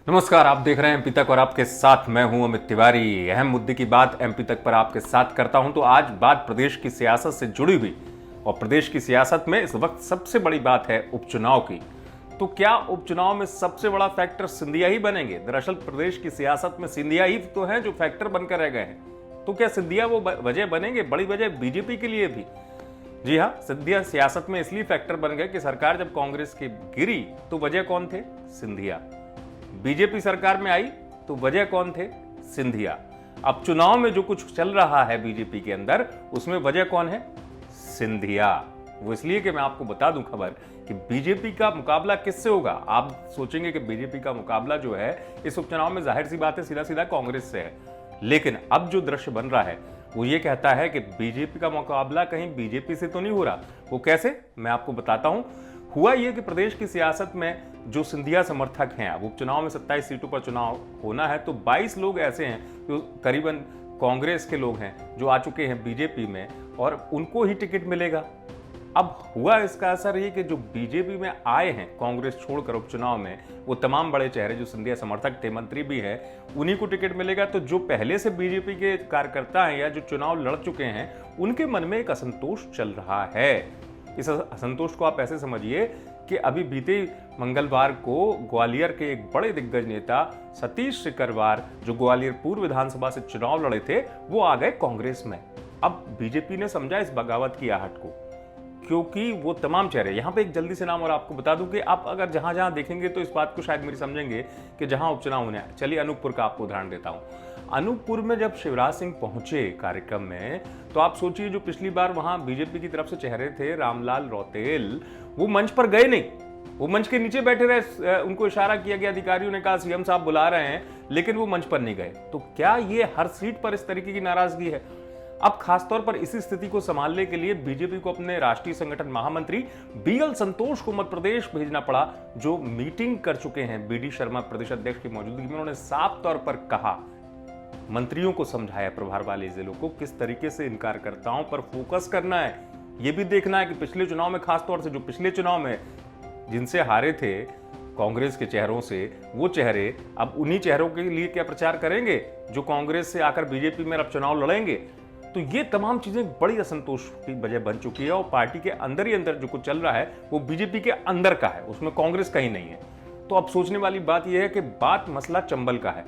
नमस्कार, आप देख रहे हैं एमपी तक और आपके साथ मैं हूं अमित तिवारी। अहम मुद्दे की बात एमपी तक पर आपके साथ करता हूं। तो आज बात प्रदेश की सियासत से जुड़ी हुई, और प्रदेश की सियासत में इस वक्त सबसे बड़ी बात है उपचुनाव की। तो क्या उपचुनाव में सबसे बड़ा फैक्टर सिंधिया ही बनेंगे? दरअसल प्रदेश की सियासत में सिंधिया ही तो है जो फैक्टर बनकर रह गए हैं। तो क्या सिंधिया वो वजह बनेंगे? बड़ी वजह बीजेपी के लिए भी। जी हाँ, सिंधिया सियासत में इसलिए फैक्टर बन गए कि सरकार जब कांग्रेस की गिरी तो वजह कौन थे? सिंधिया। बीजेपी सरकार में आई तो वजह कौन थे? सिंधिया। अब चुनाव में जो कुछ चल रहा है बीजेपी के अंदर, उसमें वजह कौन है? सिंधिया। वो इसलिए कि मैं आपको बता दूं खबर कि बीजेपी का मुकाबला किससे होगा। आप सोचेंगे कि बीजेपी का मुकाबला जो है इस उपचुनाव में जाहिर सी बात है सीधा सीधा कांग्रेस से है, लेकिन अब जो दृश्य बन रहा है वो ये कहता है कि बीजेपी का मुकाबला कहीं बीजेपी से तो नहीं हो रहा। वो कैसे, मैं आपको बताता हूं। हुआ ये कि प्रदेश की सियासत में जो सिंधिया समर्थक हैं, अब उपचुनाव में 27 सीटों पर चुनाव होना है, तो 22 लोग ऐसे हैं जो करीबन कांग्रेस के लोग हैं जो आ चुके हैं बीजेपी में, और उनको ही टिकट मिलेगा। अब हुआ इसका असर ये कि जो बीजेपी में आए हैं कांग्रेस छोड़कर उपचुनाव में, वो तमाम बड़े चेहरे जो सिंधिया समर्थक थे, मंत्री भी है, उन्हीं को टिकट मिलेगा। तो जो पहले से बीजेपी के कार्यकर्ता हैं या जो चुनाव लड़ चुके हैं, उनके मन में एक असंतोष चल रहा है। इस असंतोष को आप ऐसे समझिए कि अभी बीते मंगलवार को ग्वालियर के एक बड़े दिग्गज नेता सतीश सिकरवार, जो ग्वालियर पूर्व विधानसभा से चुनाव लड़े थे, वो आ गए कांग्रेस में। अब बीजेपी ने समझा इस बगावत की आहट को, क्योंकि वो तमाम चेहरे, यहां पे एक जल्दी से नाम और आपको बता दूं कि आप अगर जहां जहां देखेंगे तो इस बात को शायद मेरी समझेंगे कि जहां उपचुनाव होने हैं। चलिए अनूपपुर का आपको उदाहरण देता हूं। अनूपपुर में जब शिवराज सिंह पहुंचे कार्यक्रम में, तो आप सोचिए जो पिछली बार वहां बीजेपी की तरफ से चेहरे थे, रामलाल रौतेल, वो मंच पर गए नहीं, वो मंच के नीचे बैठे रहे। उनको इशारा किया गया, अधिकारियों ने कहा सीएम साहब बुला रहे हैं, लेकिन वो मंच पर नहीं गए। तो क्या ये हर सीट पर इस तरीके की नाराजगी है? अब खासतौर पर इसी स्थिति को संभालने के लिए बीजेपी को अपने राष्ट्रीय संगठन महामंत्री बीएल संतोष को मध्य प्रदेश भेजना पड़ा, जो मीटिंग कर चुके हैं बीडी शर्मा प्रदेश अध्यक्ष की मौजूदगी में। उन्होंने साफ तौर पर कहा, मंत्रियों को समझाया प्रभार वाले जिलों को किस तरीके से इनकारकर्ताओं पर फोकस करना है। यह भी देखना है कि पिछले चुनाव में, खासतौर से जो पिछले चुनाव में जिनसे हारे थे कांग्रेस के चेहरों से, वो चेहरे अब उन्हीं चेहरों के लिए क्या प्रचार करेंगे जो कांग्रेस से आकर बीजेपी में अब चुनाव लड़ेंगे। तो ये तमाम चीजें बड़ी असंतोष की वजह बन चुकी है, और पार्टी के अंदर ही अंदर जो कुछ चल रहा है वो बीजेपी के अंदर का है, उसमें कांग्रेस का ही नहीं है। तो अब सोचने वाली बात यह है कि मसला चंबल का है,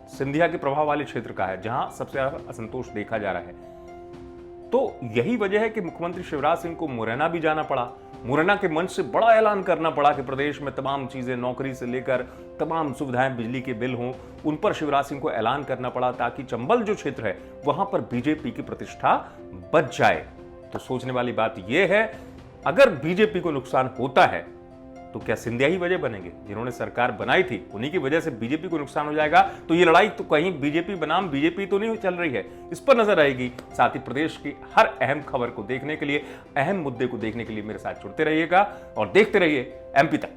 सिंधिया के प्रभाव वाले क्षेत्र का है, जहां सबसे ज्यादा असंतोष देखा जा रहा है। तो यही वजह है कि मुख्यमंत्री शिवराज सिंह को मुरैना भी जाना पड़ा। मुरैना के मंच से बड़ा ऐलान करना पड़ा कि प्रदेश में तमाम चीजें, नौकरी से लेकर तमाम सुविधाएं, बिजली के बिल हों, उन पर शिवराज सिंह को ऐलान करना पड़ा, ताकि चंबल जो क्षेत्र है वहां पर बीजेपी की प्रतिष्ठा बच जाए। तो सोचने वाली बात यह है, अगर बीजेपी को नुकसान होता है तो क्या सिंधिया ही वजह बनेंगे? जिन्होंने सरकार बनाई थी उन्हीं की वजह से बीजेपी को नुकसान हो जाएगा। तो ये लड़ाई तो कहीं बीजेपी बनाम बीजेपी तो नहीं चल रही है, इस पर नजर आएगी। साथ ही प्रदेश की हर अहम खबर को देखने के लिए, अहम मुद्दे को देखने के लिए मेरे साथ जुड़ते रहिएगा और देखते रहिए एमपी तक।